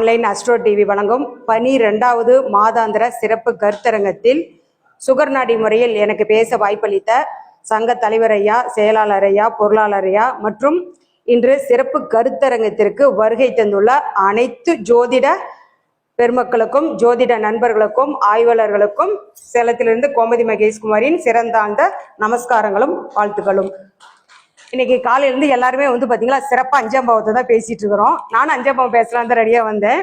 Online astro TV வழங்கும் 12வது மாதாந்திர சிறப்பு கருத்தரங்கத்தில் சுகர் நாடி முறையில் எனக்கு பேச வாய்ப்பளித்த சங்க தலைவர் ஐயா, செயலாளர் ஐயா, பொருளாளர் ஐயா மற்றும் இன்று சிறப்பு கருத்தரங்கத்திற்கு வருகை தந்துள்ள அனைத்து ஜோதிட பெருமக்களுக்கும், ஜோதிட நண்பர்களுக்கும், ஆய்வாளர்களுக்கும் சேலத்திலிருந்து கோமதி மகேஷ்குமாரின் சிறந்தாழ்ந்த நமஸ்காரங்களும் வாழ்த்துக்களும். இன்னைக்கு காலையிலேருந்து எல்லாருமே பார்த்தீங்களா சிறப்பாக அஞ்சாம் பாவத்தை தான் பேசிட்டு இருக்கிறோம். நானும் அஞ்சாம் பாவம் பேசலாம் தான் ரெடியாக வந்தேன்.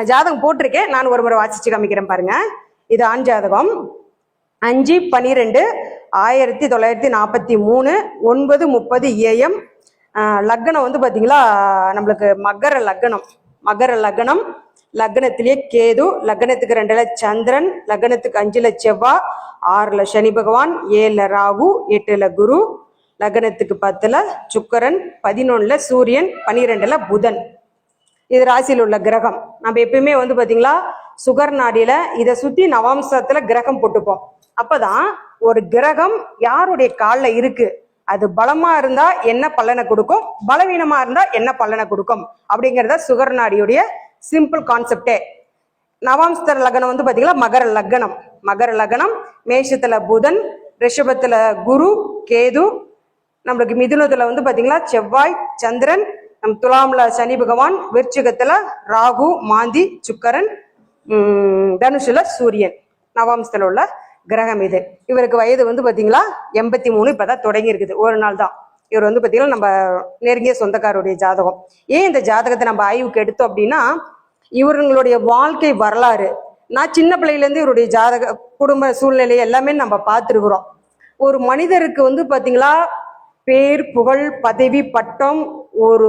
ஜாதகம் போட்டிருக்கேன், நான் ஒரு முறை வாசிச்சு காமிக்கிறேன் பாருங்க. இது ஆண் ஜாதகம். 5/12/1943 9:30 AM. லக்னம் பார்த்தீங்களா நம்மளுக்கு மகர லக்னம். மகர லக்னம், லக்னத்திலேயே கேது, லக்னத்துக்கு 2ல் சந்திரன், லக்னத்துக்கு 5ல் செவ்வாய், 6ல் சனி பகவான், 7ல் ராகு, 8ல் குரு, லக்னத்துக்கு 10ல் சுக்கரன், 11ல் சூரியன், 12ல் புதன். இது ராசியில் உள்ள கிரகம். நம்ம எப்பயுமே பார்த்தீங்களா சுகர் நாடியில இதை சுத்தி நவாம்சத்துல கிரகம் போட்டுப்போம். அப்பதான் ஒரு கிரகம் யாருடைய காலில் இருக்கு, அது பலமா இருந்தா என்ன பலனை கொடுக்கும், பலவீனமா இருந்தா என்ன பலனை கொடுக்கும் அப்படிங்கிறத சுகர் நாடியுடைய சிம்பிள் கான்செப்டே. நவாம்ச லக்னம் பார்த்தீங்களா மகர லக்னம். மகர லக்னம், மேஷத்துல புதன், ரிஷபத்துல குரு கேது, நம்மளுக்கு மிதுனத்துல பார்த்தீங்களா செவ்வாய் சந்திரன், நம் துலாம்ல சனி பகவான், விருச்சிகத்துல ராகு மாந்தி சுக்கரன், தனுஷுல சூரியன். நவாம்சத்துல உள்ள கிரகம் இது. இவருக்கு வயது பார்த்தீங்களா 83. இப்பதான் தொடங்கி இருக்குது, ஒரு நாள் தான். இவர் பார்த்தீங்கன்னா நம்ம நெருங்கிய சொந்தக்காரருடைய ஜாதகம். ஏன் இந்த ஜாதகத்தை நம்ம ஆய்வுக்கு எடுத்தோம் அப்படின்னா, இவர்களுடைய வாழ்க்கை வரலாறு, நான் சின்ன பிள்ளையிலேருந்து இவருடைய ஜாதக குடும்ப சூழ்நிலை எல்லாமே நம்ம பார்த்துருக்குறோம். ஒரு மனிதருக்கு பார்த்தீங்களா பேர் புகழ் பதவி பட்டம், ஒரு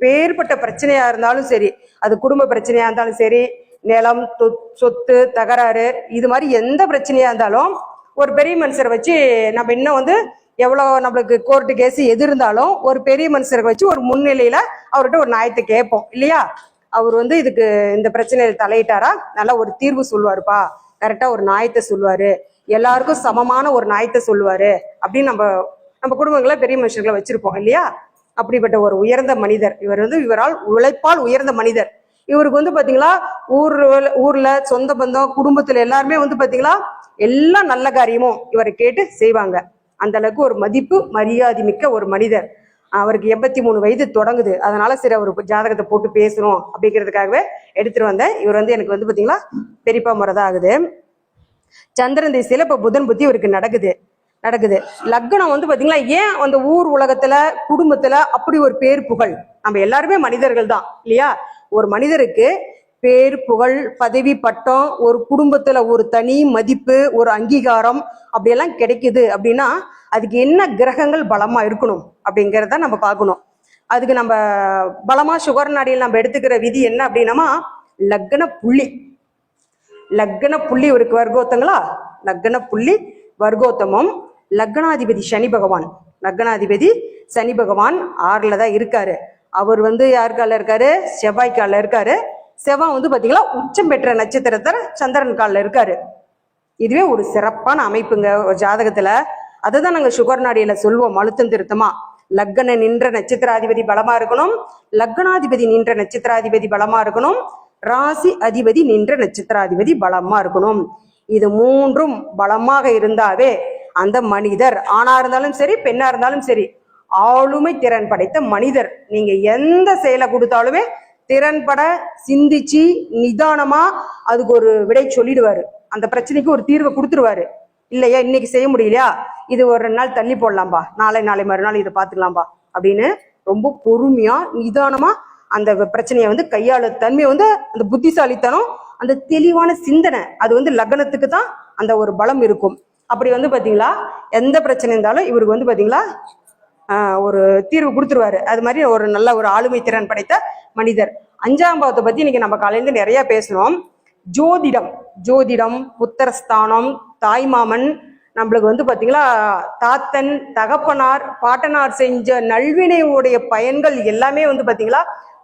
பேர்பட்ட பிரச்சனையா இருந்தாலும் சரி, அது குடும்ப பிரச்சனையா இருந்தாலும் சரி, நிலம் சொத்து தகராறு, இது மாதிரி எந்த பிரச்சனையா இருந்தாலும் ஒரு பெரிய மனுஷரை வச்சு நம்ம இன்னும் எவ்வளோ நம்மளுக்கு கோர்ட்டு கேஸ் எது இருந்தாலும் ஒரு பெரிய மனுஷரை வச்சு ஒரு முன்னிலையில அவர்கிட்ட ஒரு நியாயத்தை கேட்போம் இல்லையா. அவர் இதுக்கு இந்த பிரச்சனையில தலையிட்டாரா, நல்லா ஒரு தீர்வு சொல்லுவாருப்பா, கரெக்டா ஒரு நியாயத்தை சொல்லுவாரு, எல்லாருக்கும் சமமான ஒரு நியாயத்தை சொல்லுவாரு அப்படின்னு நம்ம குடும்பங்களை பெரிய மனுஷர்களை வச்சிருப்போம் இல்லையா. அப்படிப்பட்ட ஒரு உயர்ந்த மனிதர் இவர். இவரால் உழைப்பால் உயர்ந்த மனிதர். இவருக்கு பார்த்தீங்களா ஊர்ல சொந்த பந்தம் குடும்பத்துல எல்லாருமே பார்த்தீங்களா எல்லா நல்ல காரியமும் இவரை கேட்டு செய்வாங்க. அந்த அளவுக்கு ஒரு மதிப்பு மரியாதை மிக்க ஒரு மனிதர். அவருக்கு 83 வயது தொடங்குது. அதனால சரி அவர் ஜாதகத்தை போட்டு பேசணும் அப்படிங்கிறதுக்காகவே எடுத்துட்டு வந்தேன். இவர் எனக்கு பார்த்தீங்களா பெரியப்பா முறை தான் ஆகுது. சந்திரன் திசையில இப்ப புதன் புத்தி இவருக்கு நடக்குது. லக்னம் பார்த்தீங்களா ஏன் அந்த ஊர் உலகத்துல குடும்பத்துல அப்படி ஒரு பேர் புகழ், நம்ம எல்லாருமே மனிதர்கள் தான் இல்லையா. ஒரு மனிதருக்கு பேர் புகழ் பதவி பட்டம், ஒரு குடும்பத்துல ஒரு தனி மதிப்பு, ஒரு அங்கீகாரம் அப்படியெல்லாம் கிடைக்குது அப்படின்னா அதுக்கு என்ன கிரகங்கள் பலமா இருக்கணும் அப்படிங்கிறத நம்ம பார்க்கணும். அதுக்கு நம்ம பலமா சுகர் நாடியில் நம்ம எடுத்துக்கிற விதி என்ன அப்படின்னா, லக்ன புள்ளி இவருக்கு வர்க்கோத்தங்களா, லக்ன புள்ளி வர்க்கோத்தமம். லக்னாதிபதி சனி பகவான், 6ல் தான் இருக்காரு. அவர் யார் காலில் இருக்காரு, செவ்வாய் காலில் இருக்காரு. செவ்வாய் பார்த்தீங்களா உச்சம் பெற்ற நட்சத்திரத்தில் சந்திரன் காலில் இருக்காரு. இதுவே ஒரு சிறப்பான அமைப்புங்க ஒரு ஜாதகத்துல. அதை தான் நாங்கள் சுகர் நாடியில சொல்வோம் அழுத்தம் திருத்தமா. லக்ன நின்ற நட்சத்திராதிபதி பலமா இருக்கணும், லக்னாதிபதி நின்ற நட்சத்திராதிபதி பலமா இருக்கணும், ராசி அதிபதி நின்ற நட்சத்திராதிபதி பலமா இருக்கணும். இது 3ம் பலமாக இருந்தாவே அந்த மனிதர் ஆணா இருந்தாலும் சரி பெண்ணா இருந்தாலும் சரி ஆளுமை திறன் படைத்த மனிதர். நீங்க எந்த செயலை கொடுத்தாலுமே திறன்பட சிந்திச்சு நிதானமா அதுக்கு ஒரு விடை சொல்லிடுவாரு, அந்த பிரச்சனைக்கு ஒரு தீர்வை கொடுத்துருவாரு. இல்லையா இன்னைக்கு செய்ய முடியலையா, இது ஒரு 2 நாள் தள்ளி போடலாம்பா, நாளை மறுநாள் இதை பார்த்துக்கலாம்பா அப்படின்னு ரொம்ப பொறுமையா நிதானமா அந்த பிரச்சனையை கையாள தன்மை அந்த புத்திசாலித்தனம், அந்த தெளிவான சிந்தனை, அது லக்னத்துக்கு தான் அந்த ஒரு பலம் இருக்கும். அப்படி பார்த்தீங்களா எந்த பிரச்சனை இருந்தாலும் இவருக்கு பார்த்தீங்களா ஒரு தீர்வு கொடுத்துருவாரு. அது மாதிரி ஒரு நல்ல ஒரு ஆளுமை திறன் படைத்த மனிதர். 5ஆம் பாவத்தை பத்தி இன்னைக்கு நம்ம காலையிலேருந்து நிறைய பேசணும். ஜோதிடம் புத்திரஸ்தானம், தாய்மாமன், நம்மளுக்கு பார்த்தீங்களா தாத்தன் தகப்பனார் பாட்டனார் செஞ்ச நல்வினையுடைய பயன்கள் எல்லாமே பார்த்தீங்களா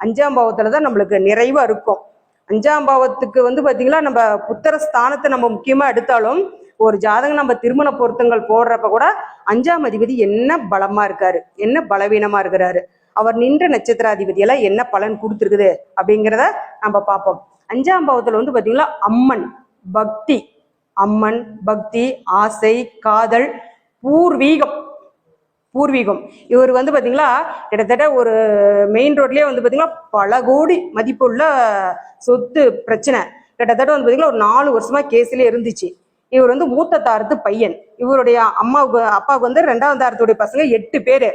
5ஆம் பாவத்துல தான் நம்மளுக்கு நிறைவா இருக்கும். 5ஆம் பாவத்துக்கு பார்த்தீங்களா நம்ம புத்திரஸ்தானத்தை நம்ம முக்கியமா எடுத்தாலும் ஒரு ஜாதகம் நம்ம திருமண பொருத்தங்கள் போடுறப்ப கூட 5ஆம் அதிபதி என்ன பலமா இருக்காரு, என்ன பலவீனமா இருக்கிறாரு, அவர் நின்ற நட்சத்திராதிபதியெல்லாம் என்ன பலன் கொடுத்துருக்குது அப்படிங்கிறத நம்ம பார்ப்போம். 5ஆம் பாவத்துல வந்து பாத்தீங்கன்னா அம்மன், பக்தி, அம்மன், பக்தி, ஆசை, காதல், பூர்வீகம். பூர்வீகம் இவர் வந்து பாத்தீங்களா கிட்டத்தட்ட ஒரு மெயின் ரோட்லயே வந்து பாத்தீங்கன்னா பல கோடி மதிப்புள்ள சொத்து பிரச்சனை. கிட்டத்தட்ட வந்து பாத்தீங்கன்னா ஒரு 4 வருஷமா கேஸ்லயே இருந்துச்சு. இவர் வந்து மூத்த தாரத்து பையன். இவருடைய அப்பாவுக்கு வந்து 2ஆம் தாரத்துடைய பசங்க 8 பேரு.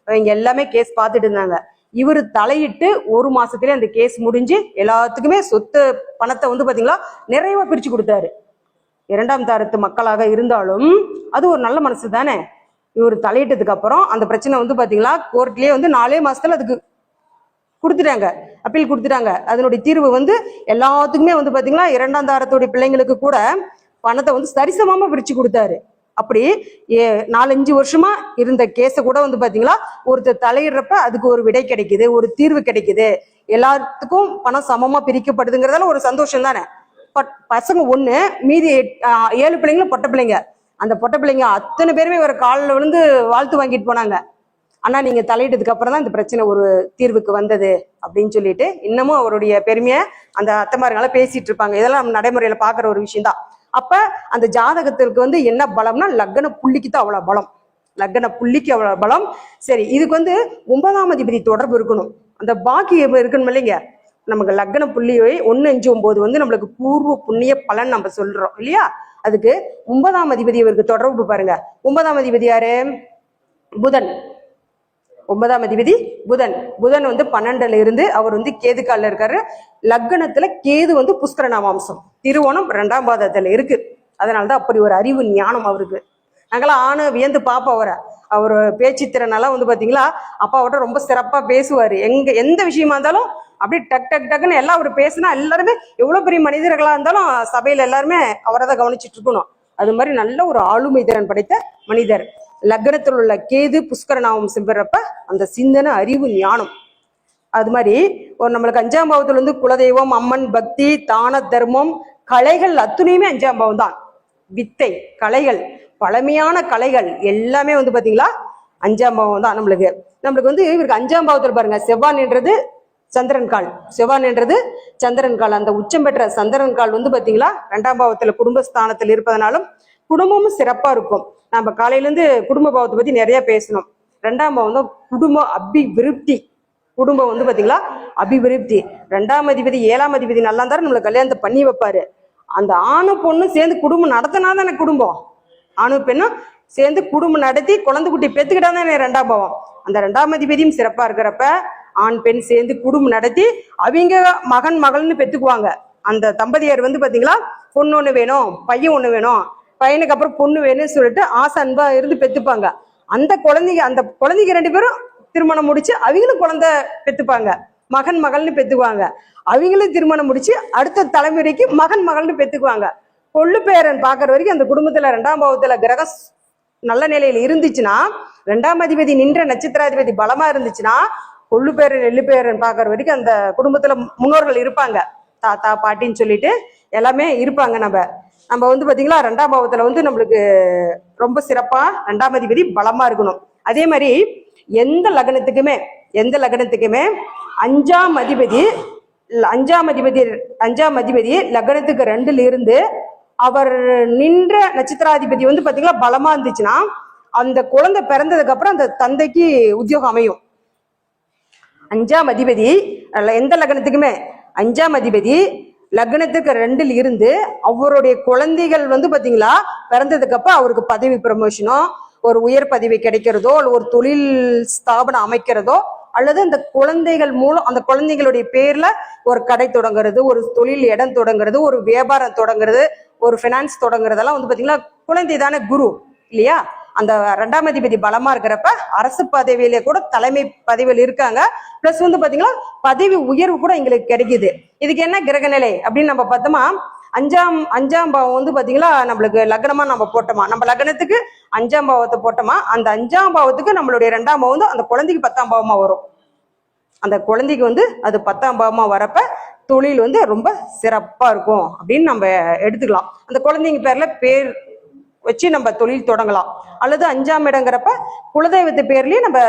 இவங்க எல்லாமே கேஸ் பார்த்துட்டு இருந்தாங்க. இவர் தலையிட்டு 1 மாசத்துலயே அந்த கேஸ் முடிஞ்சு எல்லாத்துக்குமே சொத்து பணத்தை வந்து பாத்தீங்களா நிறைவா பிரிச்சு கொடுத்தாரு. 2ஆம் தாரத்து மக்களாக இருந்தாலும் அது ஒரு நல்ல மனசு தானே. இவர் தலையிட்டதுக்கு அப்புறம் அந்த பிரச்சனை வந்து பாத்தீங்களா கோர்ட்லயே வந்து 4 மாசத்துல அதுக்கு கொடுத்துட்டாங்க, அப்பீல் கொடுத்துட்டாங்க. அதனுடைய தீர்வு வந்து எல்லாத்துக்குமே வந்து பாத்தீங்கன்னா 2ஆம் தாரத்துடைய பிள்ளைங்களுக்கு கூட பணத்தை வந்து சரிசமமா பிரிச்சு கொடுத்தாரு. அப்படி 4-5 வருஷமா இருந்த கேஸ கூட வந்து பாத்தீங்களா ஒருத்தர் தலையிடுறப்ப அதுக்கு ஒரு விடை கிடைக்குது, ஒரு தீர்வு கிடைக்குது, எல்லாத்துக்கும் பணம் சமமா பிரிக்கப்படுதுங்கிறதால ஒரு சந்தோஷம் தானே. பசங்க 1, மீதி 7 பிள்ளைங்களும் பொட்ட பிள்ளைங்க. அந்த பொட்ட பிள்ளைங்க அத்தனை பேருமே ஒரு காலில் விழுந்து வாழ்த்து வாங்கிட்டு போனாங்க. ஆனா நீங்க தலையிட்டதுக்கு அப்புறம் தான் இந்த பிரச்சனை ஒரு தீர்வுக்கு வந்தது அப்படின்னு சொல்லிட்டு இன்னமும் அவருடைய பெருமையை அந்த அத்தைமார்களால பேசிட்டு இருப்பாங்க. இதெல்லாம் நம்ம நடைமுறையில பாக்குற ஒரு விஷயம் தான். அப்ப அந்த ஜாதகத்திற்கு வந்து என்ன பலம்னா லக்ன புள்ளிக்கு தான் அவ்வளவு பலம். லக்ன புள்ளிக்கு அவ்வளவு பலம். சரி, இதுக்கு வந்து 9ஆம் அதிபதி தொடர்பு இருக்கணும், அந்த பாக்கியம் இருக்கணும் இல்லைங்க. நமக்கு லக்ன புள்ளியை 1, 5, 9 வந்து நம்மளுக்கு பூர்வ புண்ணிய பலன் நம்ம சொல்றோம் இல்லையா. அதுக்கு 9ஆம் அதிபதி இவருக்கு தொடர்பு பாருங்க. 9ஆம் அதிபதி யாரு? புதன். 9ஆம் அதிபதி புதன். புதன் வந்து 12ல இருந்து அவர் வந்து கேது காலில் இருக்காரு. லக்னத்துல கேது வந்து புஷ்கர நாமாம்சம், திருவோணம் 2ஆம் பாதத்துல இருக்கு. அதனாலதான் அப்படி ஒரு அறிவு ஞானம் அவருக்கு. நாங்களாம் ஆணு வியந்து பாப்போம் அவரை. அவர் பேச்சு திறனால வந்து பாத்தீங்களா அப்பாவோட ரொம்ப சிறப்பா பேசுவாரு. எந்த விஷயமா இருந்தாலும் அப்படியே டக் டக் டக்குன்னு எல்லாம் அவர் பேசினா எல்லாருமே எவ்வளவு பெரிய மனிதர்களா இருந்தாலும் சபையில எல்லாருமே அவரை தான் கவனிச்சுட்டு இருக்கணும். அது மாதிரி நல்ல ஒரு ஆளுமை திறன் படைத்த மனிதர். லக்னத்தில் உள்ள கேது புஷ்கர நாமம் செம்புறப்ப அந்த சிந்தனை, அறிவு, ஞானம். அது மாதிரி ஒரு நம்மளுக்கு 5ஆம் பாவத்துல வந்து குலதெய்வம், அம்மன், பக்தி, தான தர்மம், கலைகள் அத்துணையுமே 5ஆம் பாவம் தான். வித்தை, கலைகள், பழமையான கலைகள் எல்லாமே வந்து பாத்தீங்களா 5ஆம் பாவம் தான். நம்மளுக்கு வந்து இவருக்கு 5ஆம் பாவத்துல பாருங்க செவ்வாய் என்றது சந்திரன் கால். செவ்வாய் என்றது சந்திரன் கால். அந்த உச்சம் பெற்ற சந்திரன் கால் வந்து பாத்தீங்களா 2ஆம் பாவத்துல குடும்பஸ்தானத்தில் இருப்பதனாலும் குடும்பமும் சிறப்பா இருக்கும். நம்ம காலையில இருந்து குடும்ப பாவத்தை பத்தி நிறைய பேசணும். 2ஆம் பாவம் தான் குடும்ப அபிவிருத்தி. குடும்பம் வந்து பாத்தீங்களா அபிவிருத்தி. 2ஆம் அதிபதி 7ஆம் அதிபதி நல்லா இருந்தாரு நம்மளை கல்யாணத்தை பண்ணி வைப்பாரு. அந்த ஆணு பொண்ணு சேர்ந்து குடும்பம் நடத்தினா தானே குடும்பம். ஆணு பெண்ணும் சேர்ந்து குடும்பம் நடத்தி குழந்தை குட்டி பெத்துக்கிட்டா தானே 2ஆம் பாவம். அந்த 2ஆம் அதிபதியும் சிறப்பா இருக்கிறப்ப ஆண் பெண் சேர்ந்து குடும்பம் நடத்தி அவங்க மகன் மகள்னு பெத்துக்குவாங்க. அந்த தம்பதியர் வந்து பாத்தீங்களா பொண்ணு ஒண்ணு வேணும், பையன் ஒண்ணு வேணும், பையனுக்கு அப்புறம் பொண்ணு வேணும்னு சொல்லிட்டு ஆசை அன்பா இருந்து பெத்துப்பாங்க. அந்த குழந்தைங்க 2 பேரும் திருமணம் முடிச்சு அவங்களும் குழந்தை பெத்துப்பாங்க, மகன் மகள்னு பெத்துக்குவாங்க. அவங்களும் திருமணம் முடிச்சு அடுத்த தலைமுறைக்கு மகன் மகள்னு பெத்துக்குவாங்க. கொள்ளு பேரன் பாக்குற வரைக்கும் அந்த குடும்பத்துல 2ஆம் பாவத்துல கிரகம் நல்ல நிலையில இருந்துச்சுன்னா, 2ஆம் அதிபதி நின்ற நட்சத்திராதிபதி பலமா இருந்துச்சுன்னா கொள்ளு பேரன் எள்ளு பேரன் பாக்குற வரைக்கும் அந்த குடும்பத்துல முன்னோர்கள் இருப்பாங்க. தாத்தா பாட்டின்னு சொல்லிட்டு எல்லாமே இருப்பாங்க. நம்ம வந்து பாத்தீங்களா 2ஆம் பாவத்துல வந்து நம்மளுக்கு ரொம்ப சிறப்பா 2ஆம் அதிபதி பலமா இருக்கணும். அதே மாதிரி எந்த லக்னத்துக்குமே 5ஆம் அதிபதி லக்னத்துக்கு 2ல இருந்து அவர் நின்ற நட்சத்திராதிபதி வந்து பாத்தீங்களா பலமா இருந்துச்சுன்னா அந்த குழந்தை பிறந்ததுக்கு அப்புறம் அந்த தந்தைக்கு உத்தியோகம் அமையும். 5ஆம் அதிபதி எந்த லக்னத்துக்குமே 5ஆம் அதிபதி லக்னத்துக்கு 2ல் இருந்து அவருடைய குழந்தைகள் வந்து பாத்தீங்களா பிறந்ததுக்கு அப்புறம் அவருக்கு பதவி ப்ரமோஷனோ, ஒரு உயர் பதவி கிடைக்கிறதோ, ஒரு தொழில் ஸ்தாபனம் அமைக்கிறதோ, அல்லது அந்த குழந்தைகள் மூலம் அந்த குழந்தைகளுடைய பேர்ல ஒரு கடை தொடங்குறது, ஒரு தொழில் இடம் தொடங்குறது, ஒரு வியாபாரம் தொடங்குறது, ஒரு பினான்ஸ் தொடங்குறதெல்லாம் வந்து பாத்தீங்கன்னா குழந்தை தானே குரு இல்லையா. அந்த 2ஆம் அதிபதி பலமா இருக்கிறப்ப அரசு பதவியில கூட தலைமை பதவியில் இருக்காங்க. பிளஸ் வந்து பாத்தீங்கன்னா பதவி உயர்வு கூட எங்களுக்கு கிடைக்குது. இதுக்கு என்ன கிரக நிலை அப்படின்னு நம்ம பார்த்தோமா, அஞ்சாம் பாவம் வந்து பாத்தீங்களா நம்மளுக்கு லக்னமா நம்ம போட்டோமா, நம்ம லக்னத்துக்கு 5ஆம் பாவத்தை போட்டோமா, அந்த 5ஆம் பாவத்துக்கு நம்மளுடைய 2ஆம் பாவம் வந்து அந்த குழந்தைக்கு 10ஆம் பாவமா வரும். அந்த குழந்தைக்கு வந்து அது 10ஆம் பாவமா வரப்ப தொழில் வந்து ரொம்ப சிறப்பா இருக்கும் அப்படின்னு நம்ம எடுத்துக்கலாம். அந்த குழந்தைங்க பேர்ல பேர் வச்சு நம்ம தொழில் தொடங்கலாம். அல்லது 5ஆம் இடங்கிறப்ப குலதெய்வத்து பேர்லயே நம்ம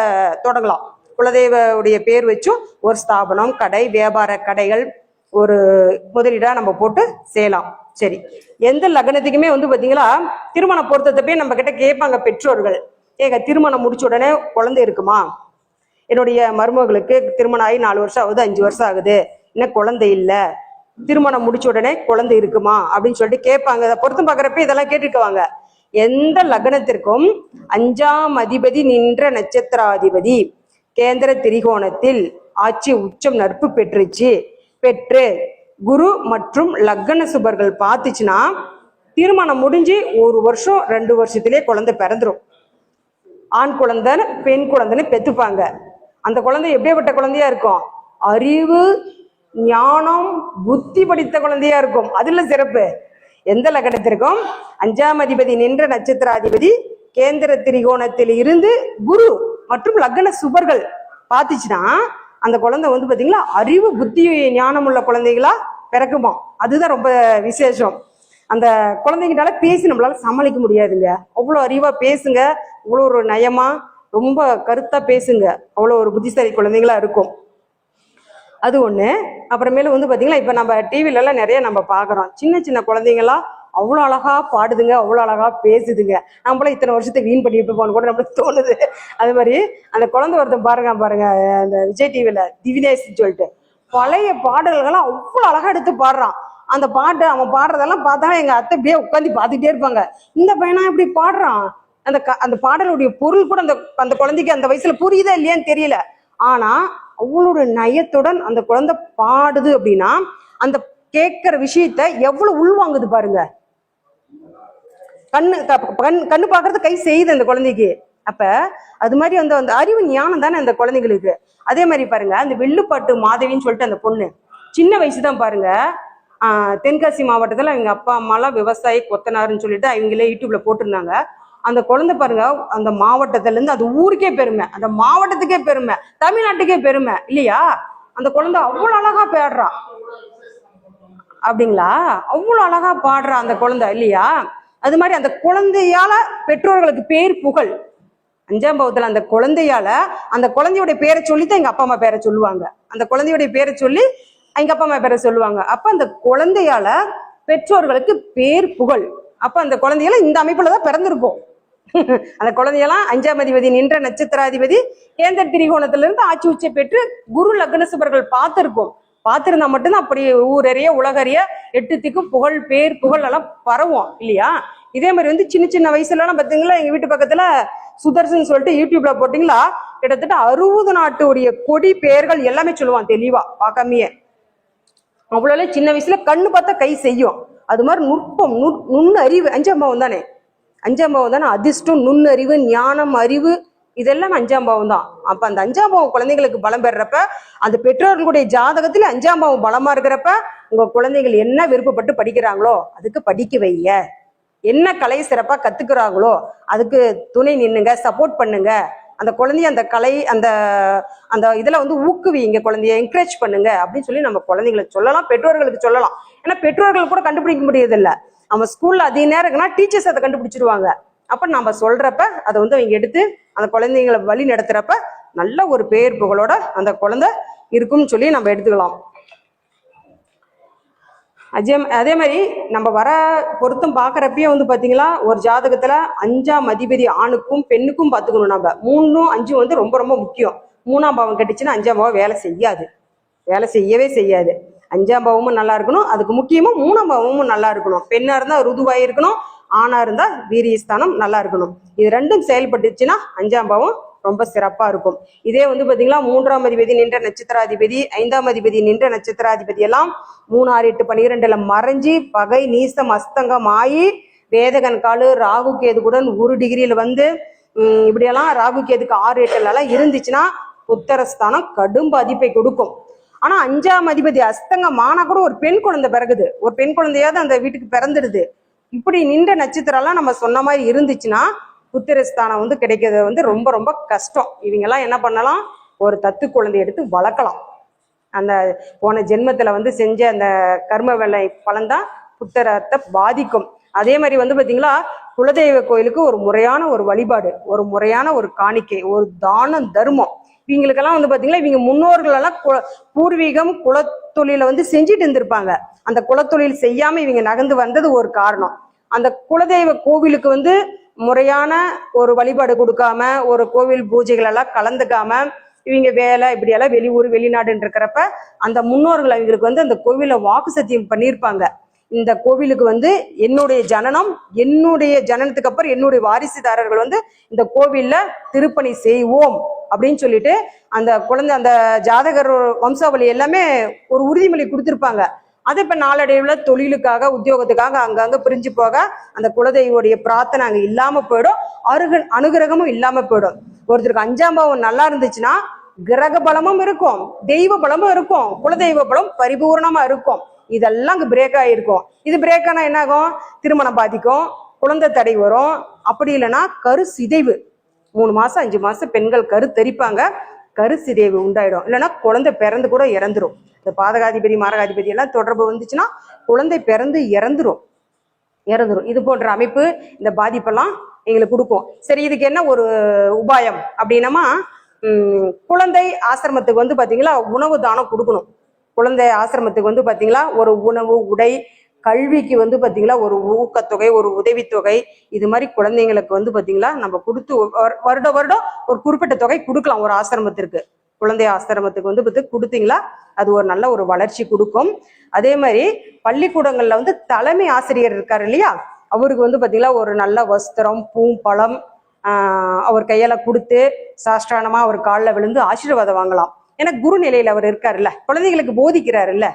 தொடங்கலாம். குலதெய்வடைய பேர் வச்சும் ஒரு ஸ்தாபனம், கடை, வியாபார கடைகள் ஒரு முதலீடா நம்ம போட்டு செய்யலாம். சரி, எந்த லக்னத்துக்குமே வந்து பாத்தீங்களா திருமண பொருத்தத்தை போய் நம்ம கிட்ட கேட்பாங்க பெற்றோர்கள். ஏங்க திருமணம் முடிச்ச உடனே குழந்தை இருக்குமா? என்னுடைய மருமகளுக்கு திருமணம் ஆகி 4 வருஷம் ஆகுது, 5 வருஷம் ஆகுது, இன்னும் குழந்தை இல்லை, திருமணம் முடிச்ச உடனே குழந்தை இருக்குமா அப்படின்னு சொல்லிட்டு கேட்பாங்க. அதை பொருத்தம் பார்க்குறப்ப இதெல்லாம் கேட்டுக்குவாங்க. எந்த லக்னத்திற்கும் 5ஆம் அதிபதி நின்ற நட்சத்திராதிபதி கேந்திர திரிகோணத்தில் ஆட்சி உச்சம் நட்பு பெற்று குரு மற்றும் லக்ன சுபர்கள் பார்த்துச்சுன்னா திருமணம் முடிஞ்சு 1 வருஷம் 2 வருஷத்திலே குழந்தை பிறந்துரும். ஆண் குழந்தைன்னு பெண் குழந்தைன்னு பெத்துப்பாங்க. அந்த குழந்தை எப்படியாப்பட்ட குழந்தையா இருக்கும்? அறிவு, ஞானம், புத்தி படித்த குழந்தையா இருக்கும். அதுல சிறப்பு. எந்த லக்னத்திற்கும் 5ஆம் அதிபதி நின்ற நட்சத்திராதிபதி கேந்திர திரிகோணத்தில் இருந்து குரு மற்றும் லக்ன சுபர்கள் பார்த்துச்சுன்னா அந்த குழந்தை வந்து பாத்தீங்களா அறிவு, புத்தி, ஞானம் உள்ள குழந்தைகளா பிறக்குமா. அதுதான் ரொம்ப விசேஷம். அந்த குழந்தைங்களால பேசி நம்மளால சமாளிக்க முடியாதுங்க. அவ்வளோ அறிவா பேசுங்க, அவ்வளோ ஒரு நயமா ரொம்ப கருத்தா பேசுங்க, அவ்வளோ ஒரு புத்திசாலி குழந்தைங்களா இருக்கும். அது ஒண்ணு. அப்புறமேல வந்து பாத்தீங்கன்னா இப்ப நம்ம டிவில எல்லாம் நிறைய நம்ம பாக்குறோம், சின்ன சின்ன குழந்தைங்களா அவ்வளோ அழகா பாடுதுங்க, அவ்வளோ அழகா பேசுதுங்க. நம்மள இத்தனை வருஷத்தை வீண் பண்ணிட்டு போன்னு கூட நம்மளுக்கு தோணுது. அது மாதிரி அந்த குழந்தை ஒருத்தன் பாருங்க அந்த விஜய் டிவில திவினேஷ் சொல்லிட்டு பழைய பாடல்கள்லாம் அவ்வளோ அழகா எடுத்து பாடுறான். அந்த பாட்டு அவன் பாடுறதெல்லாம் பார்த்தா எங்க அத்தை அப்படியே உட்காந்து பார்த்துட்டே இருப்பாங்க, இந்த பையனா இப்படி பாடுறான். அந்த பாடலுடைய பொருள் கூட அந்த குழந்தைக்கு அந்த வயசுல புரியுதா இல்லையான்னு தெரியல. ஆனா அவ்வளோட நயத்துடன் அந்த குழந்தை பாடுது அப்படின்னா அந்த கேட்கிற விஷயத்த எவ்வளவு உள்வாங்குது பாருங்க. கண்ணு பாக்குறது கை செய்யுது அந்த குழந்தைக்கு. அப்ப அது மாதிரி அந்த அறிவு ஞானம் தானே அந்த குழந்தைங்களுக்கு. அதே மாதிரி பாருங்க, அந்த வில்லுப்பாட்டு மாதவின்னு சொல்லிட்டு அந்த பொண்ணு சின்ன வயசுதான் பாருங்க. தென்காசி மாவட்டத்துல அவங்க அப்பா அம்மாலாம் விவசாயி கொத்தனாருன்னு சொல்லிட்டு அவங்களே யூடியூப்ல போட்டிருந்தாங்க. அந்த குழந்தை பாருங்க, அந்த மாவட்டத்துல இருந்து அது ஊருக்கே பெருமை, அந்த மாவட்டத்துக்கே பெருமை, தமிழ்நாட்டுக்கே பெருமை இல்லையா? அந்த குழந்தை அவ்வளவு அழகா பாடுறா. அப்படிங்களா? அவ்வளவு அழகா பாடுறா அந்த குழந்தை இல்லையா? அது மாதிரி அந்த குழந்தையால பெற்றோர்களுக்கு பேர் புகழ். 5ஆம் பாவத்துல அந்த குழந்தையால அந்த குழந்தையுடைய பேரை சொல்லித்தான் எங்க அப்பா அம்மா பேரை சொல்லுவாங்க. அந்த குழந்தையுடைய பேரை சொல்லி எங்க அப்பா அம்மா பேரை சொல்லுவாங்க. அப்ப அந்த குழந்தையால பெற்றோர்களுக்கு பேர் புகழ். அப்ப அந்த குழந்தையெல்லாம் இந்த அமைப்புலதான் பிறந்திருக்கும். அந்த குழந்தையெல்லாம் 5ஆம் அதிபதி நின்ற நட்சத்திராதிபதி கேந்திர திரிகோணத்துல இருந்து ஆட்சி உச்சை பெற்று குரு லக்ன சுபர்கள் பார்த்திருந்தா மட்டும்தான் அப்படி ஊரறிய உலகறிய 8 திக்கும் புகழ், பேர் புகழ் எல்லாம் பரவும் இல்லையா? இதே மாதிரி வந்து சின்ன சின்ன வயசுல எல்லாம் பாத்தீங்களா, எங்க வீட்டு பக்கத்துல சுதர்சன் சொல்லிட்டு யூடியூப்ல போட்டீங்களா கிட்டத்தட்ட 60 நாட்டுடைய கொடி பெயர்கள் எல்லாமே சொல்லுவான் தெளிவா பார்க்காமையே. அவ்வளோ சின்ன வயசுல கண்ணு பார்த்தா கை செய்யும். அது மாதிரி நுட்பம், நுண்ணறிவு 5ஆம் பாவம் தானே. 5ஆம் பாவம் தானே அதிர்ஷ்டம், நுண்ணறிவு, ஞானம், அறிவு, இதெல்லாம் 5ஆம் பாவம் தான். அப்ப அந்த 5ஆம் பாவம் குழந்தைங்களுக்கு பலம் பெறப்ப அந்த பெற்றோர்களுடைய ஜாதகத்துல 5ஆம் பாவம் பலமா இருக்கிறப்ப உங்க குழந்தைகள் என்ன விருப்பப்பட்டு படிக்கிறாங்களோ அதுக்கு படிக்க வைங்க. என்ன கலை சிறப்பா கத்துக்கிறாங்களோ அதுக்கு துணை நின்னுங்க, சப்போர்ட் பண்ணுங்க. அந்த குழந்தைய அந்த கலை அந்த அந்த இதுல வந்து ஊக்குவிங்க, குழந்தைய என்கரேஜ் பண்ணுங்க அப்படின்னு சொல்லி நம்ம குழந்தைங்களுக்கு சொல்லலாம், பெற்றோர்களுக்கு சொல்லலாம். ஏன்னா பெற்றோர்கள் கூட கண்டுபிடிக்க முடியாது இல்ல. நம்ம ஸ்கூல்ல அதிக நேரம் இருக்குன்னா டீச்சர்ஸ் அதை கண்டுபிடிச்சிருவாங்க. அப்ப நம்ம சொல்றப்ப அதை வந்து அவங்க எடுத்து அந்த குழந்தைங்களை வழி நடத்துறப்ப நல்ல ஒரு பேர் புகழோட அந்த குழந்தை இருக்கும்னு சொல்லி நம்ம எடுத்துக்கலாம். அதே மாதிரி நம்ம வர பொருத்தம் பார்க்கறப்பயே வந்து பாத்தீங்களா, ஒரு ஜாதகத்துல 5ஆம் அதிபதி ஆணுக்கும் பெண்ணுக்கும் பார்த்துக்கணும். நம்ம 3ம் 5ம் வந்து ரொம்ப ரொம்ப முக்கியம். 3ஆம் பாவம் கட்டுச்சுன்னா 5ஆம் பாவம் வேலை செய்யவே செய்யாது. 5ஆம் பாவமும் நல்லா இருக்கணும், அதுக்கு முக்கியமா 3ஆம் பாவமும் நல்லா இருக்கணும். பெண்ணா இருந்தா ருதுவாய் இருக்கணும், ஆணா இருந்தா வீரியஸ்தானம் நல்லா இருக்கணும். இது ரெண்டும் செயல்பட்டுச்சுன்னா 5ஆம் பாவம் ரொம்ப சிறப்பா இருக்கும். இதே வந்து பாத்தீங்களா 3ஆம் அதிபதி நின்ற நட்சத்திராதிபதி, 5ஆம் அதிபதி நின்ற நட்சத்திராதிபதி எல்லாம் 3, 6, 8, 12 மறைஞ்சி பகை, நீசம், அஸ்தங்கம் ஆகி வேதகன் காலு ராகு கேதுக்குடன் 1 டிகிரியில வந்து இப்படியெல்லாம் ராகு கேதுக்கு 6, 8 இருந்துச்சுன்னா உத்தரஸ்தானம் கடும் பாதிப்பை கொடுக்கும். ஆனா 5ஆம் அதிபதி அஸ்தங்கம் ஆனா கூட ஒரு பெண் குழந்தை பிறகுது, ஒரு பெண் குழந்தையாவது அந்த வீட்டுக்கு பிறந்துடுது. இப்படி நின்ற நட்சத்திரம்லாம் நம்ம சொன்ன மாதிரி இருந்துச்சுன்னா புத்திரஸ்தானம் வந்து கிடைக்கிறது வந்து ரொம்ப ரொம்ப கஷ்டம். இவங்கெல்லாம் என்ன பண்ணலாம், ஒரு தத்து குழந்தை எடுத்து வளர்க்கலாம். அந்த போன ஜென்மத்துல வந்து செஞ்ச அந்த கர்ம வேலை பலன்தான் புத்திரத்தை பாதிக்கும். அதே மாதிரி வந்து பாத்தீங்களா குலதெய்வ கோயிலுக்கு ஒரு முறையான ஒரு வழிபாடு, ஒரு முறையான ஒரு காணிக்கை, ஒரு தானம், தர்மம், இவங்களுக்கெல்லாம் வந்து பாத்தீங்கன்னா இவங்க முன்னோர்கள் எல்லாம் பூர்வீகம் குலத்தொழில வந்து செஞ்சுட்டு இருந்திருப்பாங்க. அந்த குலத்தொழில் செய்யாம இவங்க நகர்ந்து வந்தது ஒரு காரணம். அந்த குலதெய்வ கோவிலுக்கு வந்து முறையான ஒரு வழிபாடு கொடுக்காம, ஒரு கோவில் பூஜைகள் எல்லாம் கலந்துக்காம, இவங்க வேலை இப்படியெல்லாம் வெளியூர் வெளிநாடுன்னு இருக்கிறப்ப அந்த முன்னோர்கள் அவங்களுக்கு வந்து அந்த கோவில வாக்கு சத்தியம் பண்ணியிருப்பாங்க. இந்த கோவிலுக்கு வந்து என்னுடைய ஜனனத்துக்கு அப்புறம் என்னுடைய வாரிசுதாரர்கள் வந்து இந்த கோவில்ல திருப்பணி செய்வோம் அப்படின்னு சொல்லிட்டு அந்த குழந்தை அந்த ஜாதகர் வம்சாவளி எல்லாமே ஒரு உறுதிமொழி கொடுத்திருப்பாங்க. அது இப்ப நாளடைவில் தொழிலுக்காக உத்தியோகத்துக்காக அங்கங்க பிரிஞ்சு போக அந்த குலதெய்வோடைய பிரார்த்தனை அங்க இல்லாம போயிடும், அனுகிரகமும் இல்லாம போயிடும். ஒருத்தருக்கு 5ஆம் பாவம் நல்லா இருந்துச்சுன்னா கிரக பலமும் இருக்கும், தெய்வ பலமும் இருக்கும், குலதெய்வ பலம் பரிபூர்ணமா இருக்கும். இதெல்லாம் அங்க பிரேக் ஆயிருக்கும். இது பிரேக் ஆனா என்ன ஆகும்? திருமணம் பாதிக்கும், குழந்தை தடை வரும், அப்படி இல்லைன்னா கரு சிதைவு. 3 மாசம் 5 மாசம் பெண்கள் கரு தெரிப்பாங்க, கரு சிதைவு உண்டாயிடும். இல்லைன்னா குழந்தை பிறந்து கூட இறந்துரும். இந்த பாதகாதிபதி மாரகாதிபதி எல்லாம் தொடர்பு வந்துச்சுன்னா குழந்தை பிறந்து இறந்துரும். இது போன்ற அமைப்பு இந்த பாதிப்பெல்லாம் எங்களுக்கு கொடுக்கும். சரி, இதுக்கு என்ன ஒரு உபாயம் அப்படின்னமா, குழந்தை ஆசிரமத்துக்கு வந்து பாத்தீங்களா உணவு தானம் கொடுக்கணும். குழந்தை ஆசிரமத்துக்கு வந்து பாத்தீங்களா ஒரு உணவு, உடை, கல்விக்கு வந்து பாத்தீங்களா ஒரு ஊக்கத்தொகை, ஒரு உதவித்தொகை, இது மாதிரி குழந்தைங்களுக்கு வந்து பாத்தீங்களா நம்ம கொடுத்து வருடம் ஒரு குறிப்பிட்ட தொகை கொடுக்கலாம். ஒரு ஆசிரமத்திற்கு, குழந்தை ஆசிரமத்துக்கு வந்து கொடுத்தீங்களா அது ஒரு நல்ல ஒரு வளர்ச்சி கொடுக்கும். அதே மாதிரி பள்ளிக்கூடங்கள்ல வந்து தலைமை ஆசிரியர் இருக்காரு இல்லையா, அவருக்கு வந்து பாத்தீங்களா ஒரு நல்ல வஸ்திரம், பூ, பழம் அவர் கையால கொடுத்து சாஷ்டானமா அவர் காலில் விழுந்து ஆசீர்வாதம் வாங்கலாம். ஏன்னா குரு நிலையில அவர் இருக்காருல்ல, குழந்தைகளுக்கு போதிக்கிறாரு இல்ல,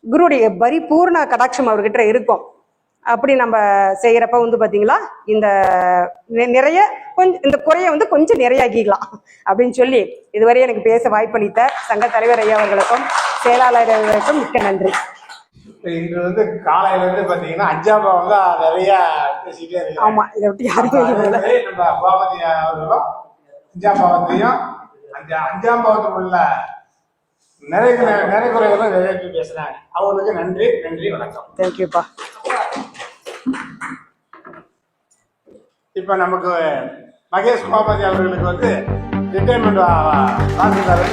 குருடைய பரிபூர்ண கடாட்சம் அவர்கிட்ட இருக்கும். அப்படி நம்ம செய்யறப்ப வந்து பாத்தீங்களா இந்த நிறைய கொஞ்சம் இந்த குறைய வந்து கொஞ்சம் நிறையாக்கிக்கலாம் அப்படின்னு சொல்லி இதுவரை எனக்கு பேச வாய்ப்பளித்த சங்க தலைவர் ஐயா அவர்களுக்கும் செயலாளர் அவர்களுக்கும் மிக்க நன்றி. இன்று வந்து காலையில இருந்து பாத்தீங்கன்னா 5ஆம் பாவம் தான் நிறைய பேசிட்டே இருக்கு. ஆமா, இதை விட்டு யாருமே நம்ம கோமதி அவர்களும் 5ஆம் பாவத்தையும் 5ஆம் பாவத்தில் உள்ள நிறைய குறைகளும் நிறைய பேசுறாங்க. அவங்களுக்கு நன்றி, வணக்கம். தேங்க்யூப்பா. இப்ப நமக்கு மகேஷ் கோமதி அவர்களுக்கு வந்து ரிட்டைர்மெண்ட் வாங்கிட்டாரு.